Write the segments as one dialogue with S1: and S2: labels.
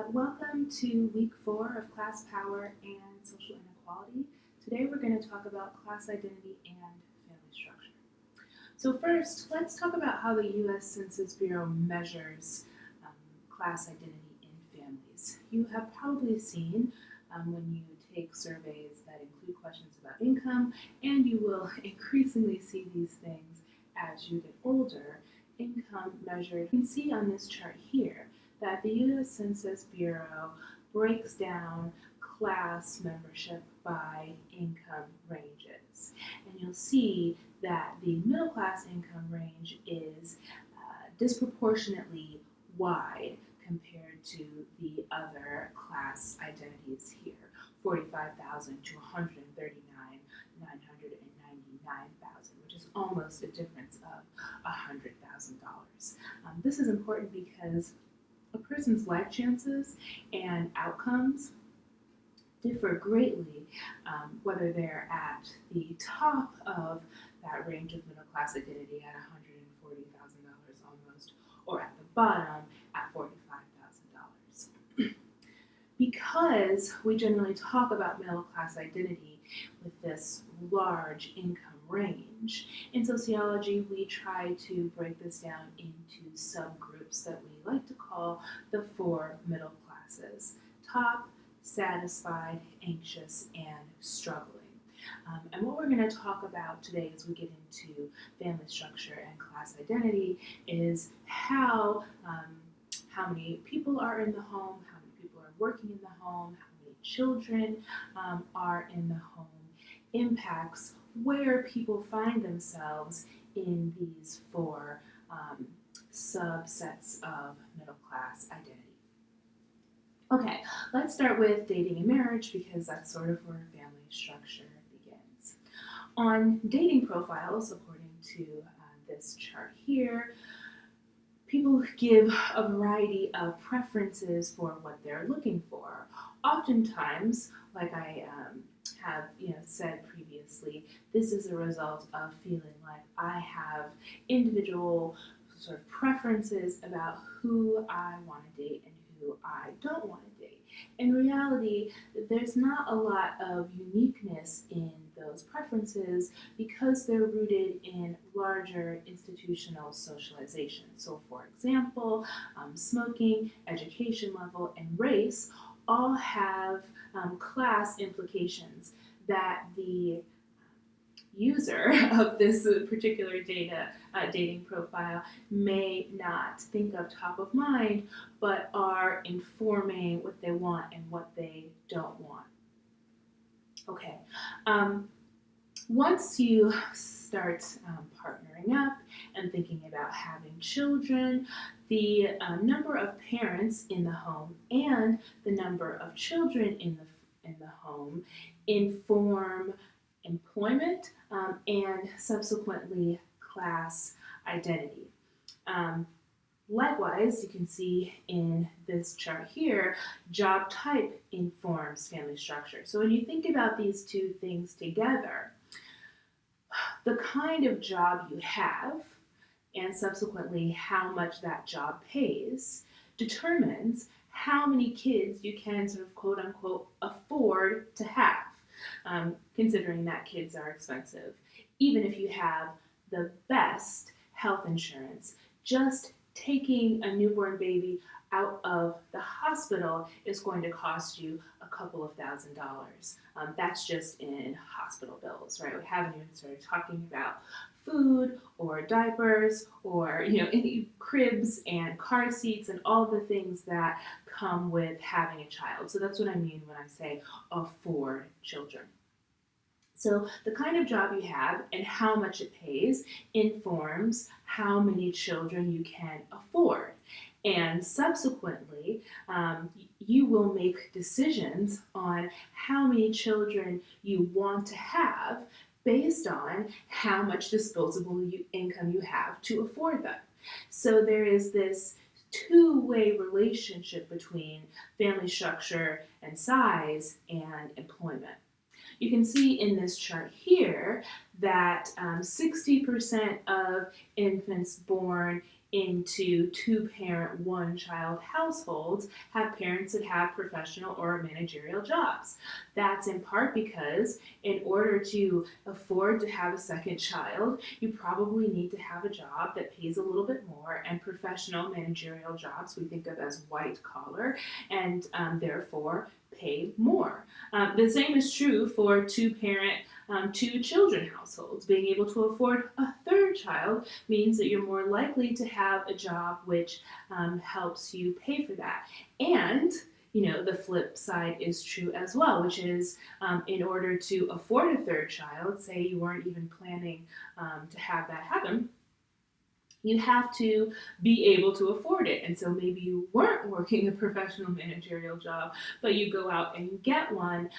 S1: Welcome to week 4 of Class Power and Social Inequality. Today we're going to talk about class identity and family structure. So first, let's talk about how the U.S. Census Bureau measures class identity in families. You have probably seen when you take surveys that include questions about income, and you will increasingly see these things as you get older. Income measured. You can see on this chart here that the U.S. Census Bureau breaks down class membership by income ranges. And you'll see that the middle class income range is disproportionately wide compared to the other class identities here, 45,000 to 139,999,000, which is almost a difference of $100,000. This is important because a person's life chances and outcomes differ greatly whether they're at the top of that range of middle class identity at $140,000 almost, or at the bottom at $45,000. Because we generally talk about middle class identity with this large income range, in sociology we try to break this down into subgroups that we like to call the 4 middle classes: top, satisfied, anxious, and struggling. And what we're going to talk about today as we get into family structure and class identity is how many people are in the home, how many people are working in the home, how many children are in the home, impacts where people find themselves in these 4 subsets of middle class identity. Okay, let's start with dating and marriage because that's sort of where family structure begins. On dating profiles, according to this chart here, people give a variety of preferences for what they're looking for. Oftentimes, like I have said previously, this is a result of feeling like I have individual sort of preferences about who I want to date and who I don't want to date. In reality, there's not a lot of uniqueness in those preferences because they're rooted in larger institutional socialization. So for example, smoking, education level, and race all have class implications that the user of this particular dating profile may not think of top of mind, but are informing what they want and what they don't want. Okay, once you start partnering up and thinking about having children, the number of parents in the home and the number of children in the home inform employment and subsequently class identity. Likewise, you can see in this chart here, job type informs family structure. So when you think about these two things together, the kind of job you have and subsequently how much that job pays determines how many kids you can sort of quote unquote afford to have. Considering that kids are expensive. Even if you have the best health insurance, just taking a newborn baby out of the hospital is going to cost you a couple of $1,000s. That's just in hospital bills, right? We haven't even started talking about food or diapers or any cribs and car seats and all the things that come with having a child. So that's what I mean when I say afford children. So the kind of job you have and how much it pays informs how many children you can afford. And subsequently, you will make decisions on how many children you want to have based on how much disposable income you have to afford them. So there is this two-way relationship between family structure and size and employment. You can see in this chart here that 60% of infants born into two-parent, one-child households have parents that have professional or managerial jobs. That's in part because in order to afford to have a second child, you probably need to have a job that pays a little bit more, and professional managerial jobs we think of as white collar and therefore pay more. The same is true for two-parent, two-children households. Being able to afford a third child means that you're more likely to have a job which helps you pay for that. And the flip side is true as well, which is in order to afford a third child, say you weren't even planning to have that happen, you have to be able to afford it. And so maybe you weren't working a professional managerial job, but you go out and you get one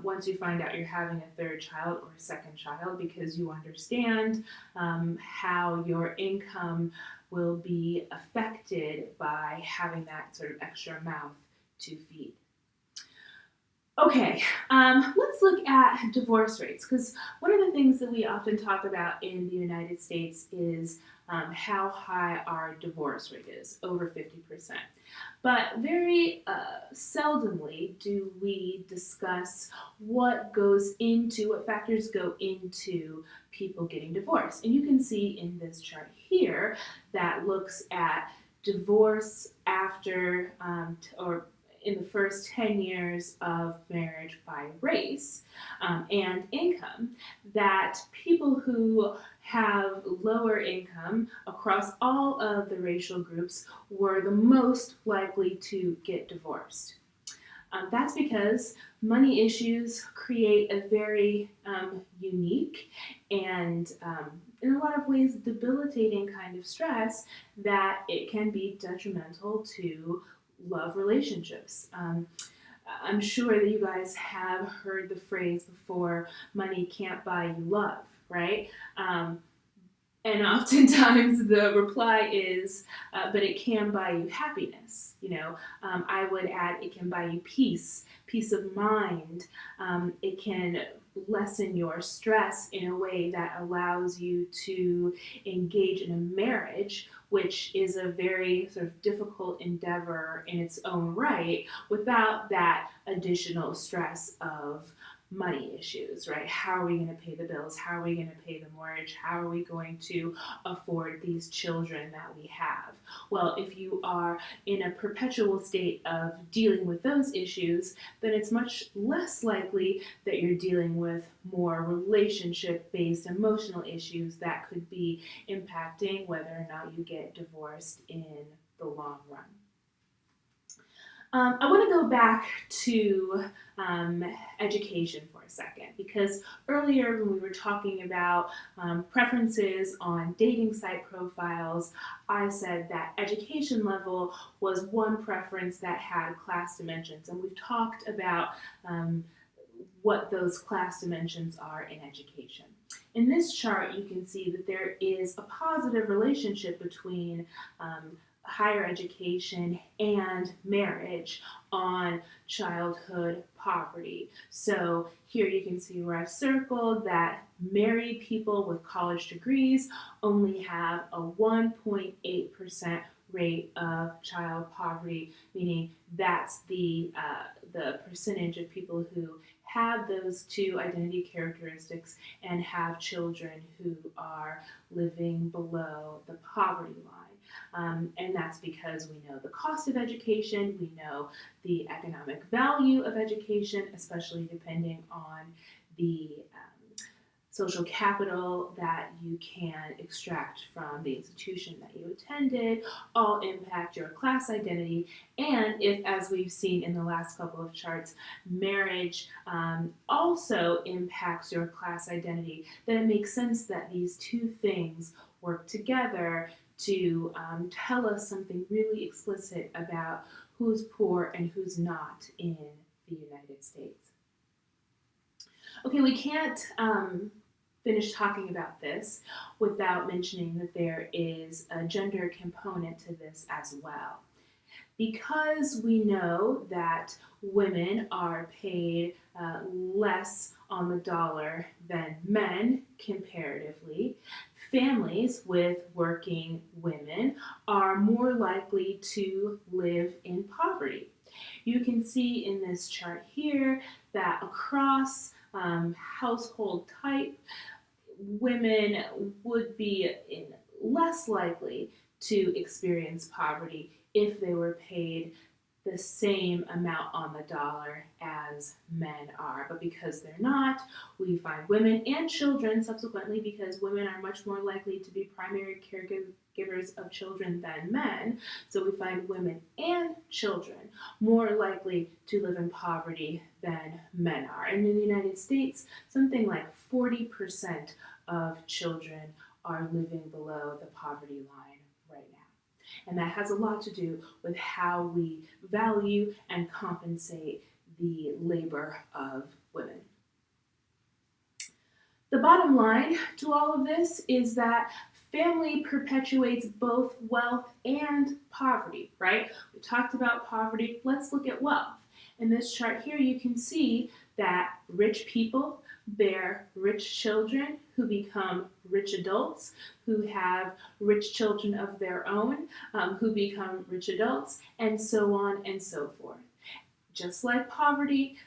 S1: once you find out you're having a third child or a second child, because you understand how your income will be affected by having that sort of extra mouth to feed. Okay, let's look at divorce rates, because one of the things that we often talk about in the United States is how high our divorce rate is, over 50%. But very seldomly do we discuss what factors go into people getting divorced. And you can see in this chart here that looks at divorce after or in the first 10 years of marriage by race and income, that people who have lower income across all of the racial groups were the most likely to get divorced. That's because money issues create a very unique and in a lot of ways debilitating kind of stress that it can be detrimental to love relationships. I'm sure that you guys have heard the phrase before, money can't buy you love, right? And oftentimes the reply is, but it can buy you happiness. I would add, it can buy you peace of mind. It can lessen your stress in a way that allows you to engage in a marriage, which is a very sort of difficult endeavor in its own right, without that additional stress of money issues, right? How are we going to pay the bills? How are we going to pay the mortgage? How are we going to afford these children that we have? Well, if you are in a perpetual state of dealing with those issues, then it's much less likely that you're dealing with more relationship-based emotional issues that could be impacting whether or not you get divorced in the long run. I want to go back to education for a second, because earlier when we were talking about preferences on dating site profiles, I said that education level was one preference that had class dimensions, and we've talked about what those class dimensions are in education. In this chart, you can see that there is a positive relationship between higher education and marriage on childhood poverty. So here you can see where I've circled that married people with college degrees only have a 1.8% rate of child poverty, meaning that's the percentage of people who have those two identity characteristics and have children who are living below the poverty line. And that's because we know the cost of education, we know the economic value of education, especially depending on the social capital that you can extract from the institution that you attended, all impact your class identity. And if, as we've seen in the last couple of charts, marriage also impacts your class identity, then it makes sense that these two things work together to tell us something really explicit about who's poor and who's not in the United States. Okay, we can't finish talking about this without mentioning that there is a gender component to this as well. Because we know that women are paid less on the dollar than men comparatively, families with working women are more likely to live in poverty. You can see in this chart here that across household type, women would be less likely to experience poverty if they were paid the same amount on the dollar as men are. But because they're not, we find women and children subsequently, because women are much more likely to be primary caregivers of children than men. So we find women and children more likely to live in poverty than men are. And in the United States, something like 40% of children are living below the poverty line right now. And that has a lot to do with how we value and compensate the labor of women. The bottom line to all of this is that family perpetuates both wealth and poverty, right? We talked about poverty. Let's look at wealth. In this chart here, you can see that rich people bear rich children who become rich adults, who have rich children of their own, who become rich adults, and so on and so forth. Just like poverty,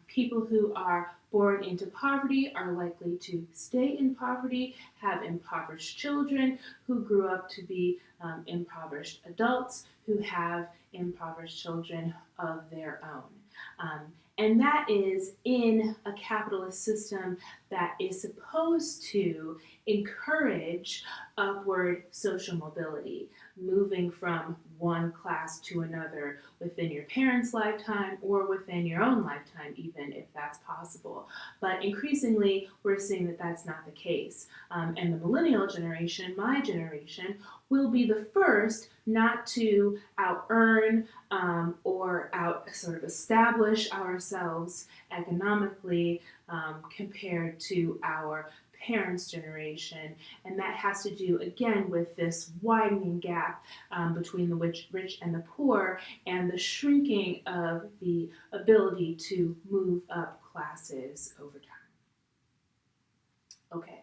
S1: people who are born into poverty are likely to stay in poverty, have impoverished children who grew up to be impoverished adults who have impoverished children of their own. And that is in a capitalist system that is supposed to encourage upward social mobility, moving from one class to another within your parents' lifetime or within your own lifetime, even if that's possible. But increasingly, we're seeing that that's not the case. And the millennial generation, my generation, will be the first not to out-earn or out sort of establish ourselves economically compared to our parents' generation, and that has to do again with this widening gap between the rich and the poor, and the shrinking of the ability to move up classes over time. Okay.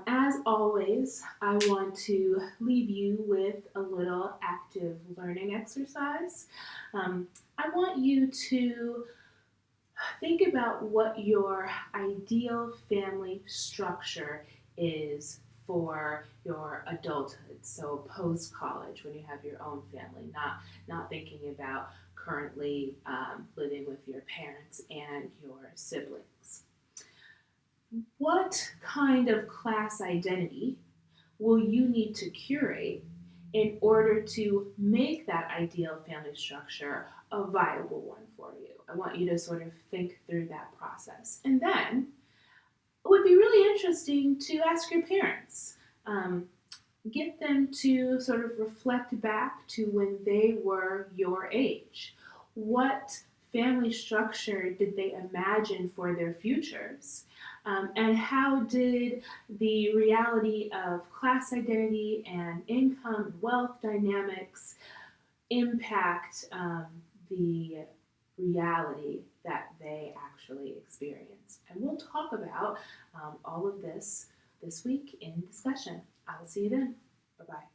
S1: As always, I want to leave you with a little active learning exercise. I want you to think about what your ideal family structure is for your adulthood, so post-college when you have your own family, not thinking about currently living with your parents and your siblings. What kind of class identity will you need to curate in order to make that ideal family structure a viable one for you? I want you to sort of think through that process. And then it would be really interesting to ask your parents. Get them to sort of reflect back to when they were your age. What family structure did they imagine for their futures? And how did the reality of class identity and income and wealth dynamics impact the reality that they actually experience? And we'll talk about all of this week in discussion. I will see you then. Bye-bye.